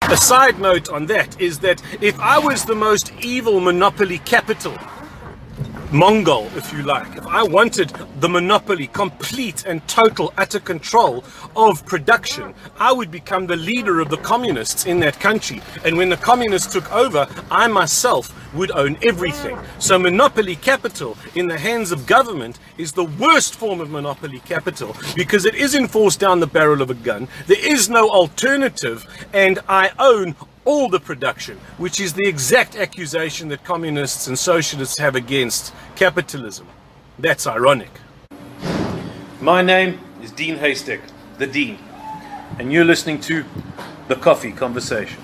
A side note on that is that if I was the most evil monopoly capital Mongol, if you like, if I wanted the monopoly, complete and total utter control of production, I would become the leader of the communists in that country. And when the communists took over, I myself would own everything. So monopoly capital in the hands of government is the worst form of monopoly capital, because it is enforced down the barrel of a gun. There is no alternative, and I own all the production, which is the exact accusation that communists and socialists have against capitalism. That's ironic. My name is Dean Haystack, the Dean, and you're listening to The Coffee Conversation.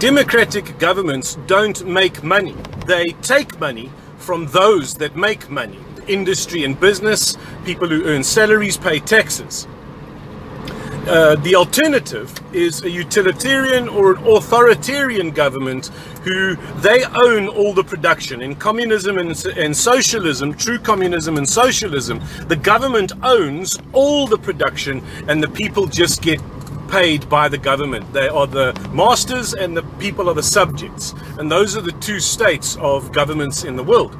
Democratic governments don't make money. They take money from those that make money. Industry and business, people who earn salaries, pay taxes. The alternative is a utilitarian or an authoritarian government who they own all the production. In communism and socialism, true communism and socialism, the government owns all the production and the people just get paid by the government. They are the masters and the people are the subjects. And those are the two states of governments in the world.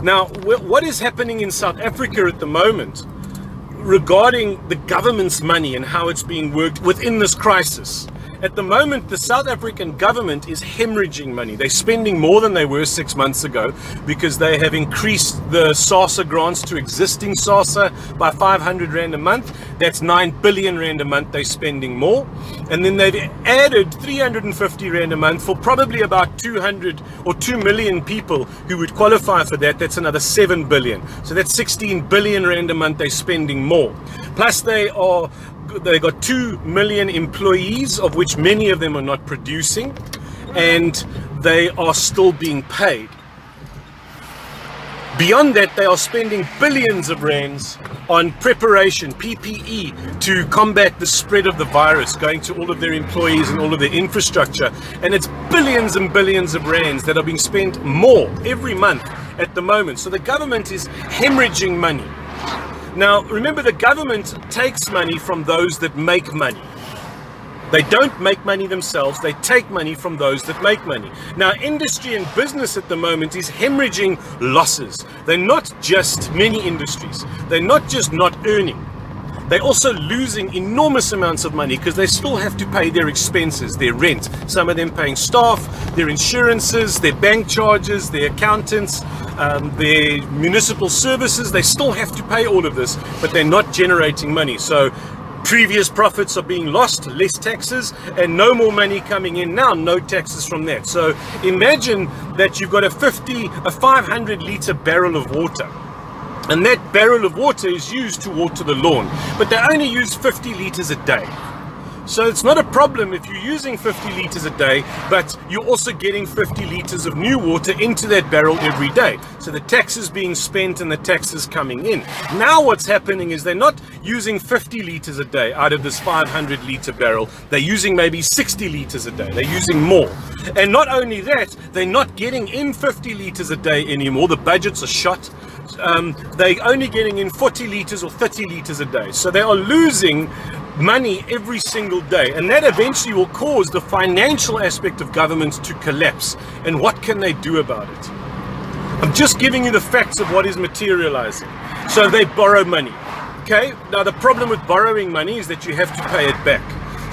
Now, what is happening in South Africa at the moment regarding the government's money and how it's being worked within this crisis? At the moment, the South African government is hemorrhaging money. They're spending more than they were 6 months ago because they have increased the SASSA grants to existing SASSA by 500 Rand a month. That's 9 billion Rand a month they're spending more. And then they've added 350 Rand a month for probably about 200 or 2 million people who would qualify for that. That's another 7 billion. So that's 16 billion Rand a month they're spending more. Plus they got 2 million employees, of which many of them are not producing, and they are still being paid. Beyond that, they are spending billions of rands on preparation, PPE, to combat the spread of the virus, going to all of their employees and all of their infrastructure. And it's billions and billions of rands that are being spent more every month at the moment. So the government is hemorrhaging money. Now, remember, the government takes money from those that make money. They don't make money themselves, they take money from those that make money. Now, industry and business at the moment is hemorrhaging losses. They're not just many industries. They're not just not earning. They're also losing enormous amounts of money because they still have to pay their expenses, their rent. Some of them paying staff, their insurances, their bank charges, their accountants, their municipal services. They still have to pay all of this, but they're not generating money. So previous profits are being lost, less taxes, and no more money coming in now, no taxes from that. So imagine that you've got a 500 litre barrel of water. And that barrel of water is used to water the lawn, but they only use 50 litres a day. So it's not a problem if you're using 50 litres a day, but you're also getting 50 litres of new water into that barrel every day. So the tax is being spent and the tax is coming in. Now what's happening is they're not using 50 litres a day out of this 500 litre barrel. They're using maybe 60 litres a day. They're using more. And not only that, they're not getting in 50 litres a day anymore. The budgets are shot. They're only getting in 40 litres or 30 litres a day. So they are losing money every single day, and that eventually will cause the financial aspect of government to collapse. And what can they do about it? I'm just giving you the facts of what is materializing. So they borrow money. Okay, now the problem with borrowing money is that you have to pay it back.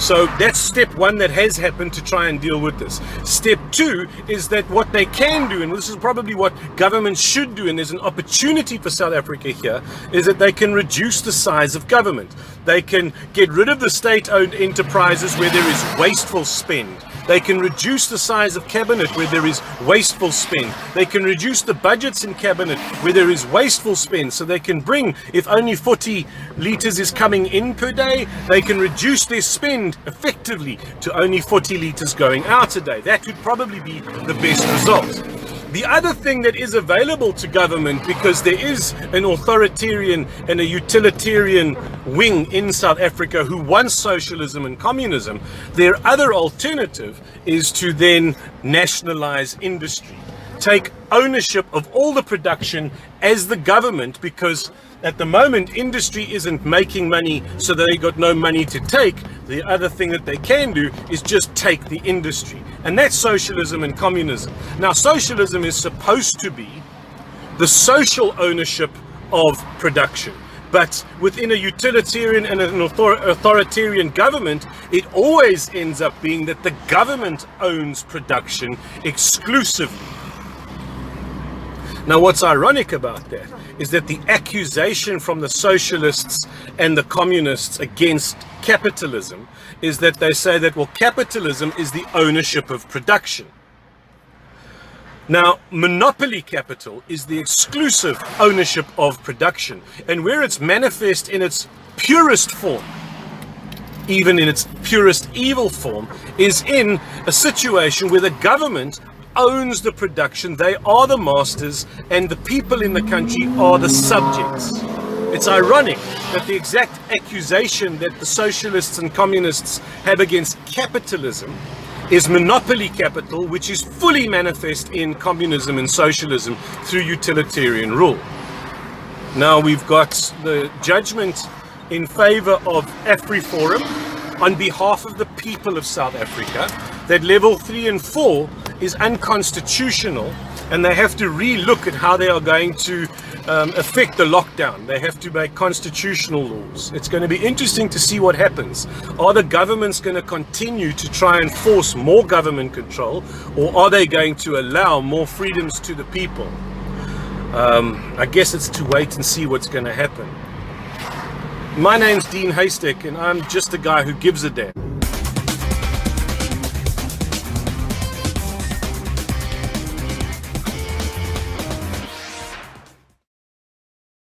So that's step one that has happened to try and deal with this. Step two is that what they can do, and this is probably what governments should do, and there's an opportunity for South Africa here, is that they can reduce the size of government. They can get rid of the state-owned enterprises where there is wasteful spend. They can reduce the size of cabinet where there is wasteful spend. They can reduce the budgets in cabinet where there is wasteful spend. So they can bring, if only 40 litres is coming in per day, they can reduce their spend effectively to only 40 litres going out a day. That would probably be the best result. The other thing that is available to government, because there is an authoritarian and a utilitarian wing in South Africa who wants socialism and communism, their other alternative is to then nationalize industry. Take ownership of all the production as the government, because at the moment industry isn't making money, so they got no money to take. The other thing that they can do is just take the industry, and that's socialism and communism. Now, socialism is supposed to be the social ownership of production, but within a utilitarian and an authoritarian government, it always ends up being that the government owns production exclusively. Now, what's ironic about that is that the accusation from the socialists and the communists against capitalism is that they say that, well, capitalism is the ownership of production. Now, monopoly capital is the exclusive ownership of production, and where it's manifest in its purest form, even in its purest evil form, is in a situation where the government owns the production. They are the masters, and the people in the country are the subjects. It's ironic that the exact accusation that the socialists and communists have against capitalism is monopoly capital, which is fully manifest in communism and socialism through utilitarian rule. Now, we've got the judgment in favor of AfriForum on behalf of the people of South Africa that level 3 and 4 is unconstitutional, and they have to re-look at how they are going to affect the lockdown. They have to make constitutional laws. It's going to be interesting to see what happens. Are the governments going to continue to try and force more government control, or are they going to allow more freedoms to the people? I guess it's to wait and see what's going to happen. My name's Dean Haystack, and I'm just a guy who gives a damn.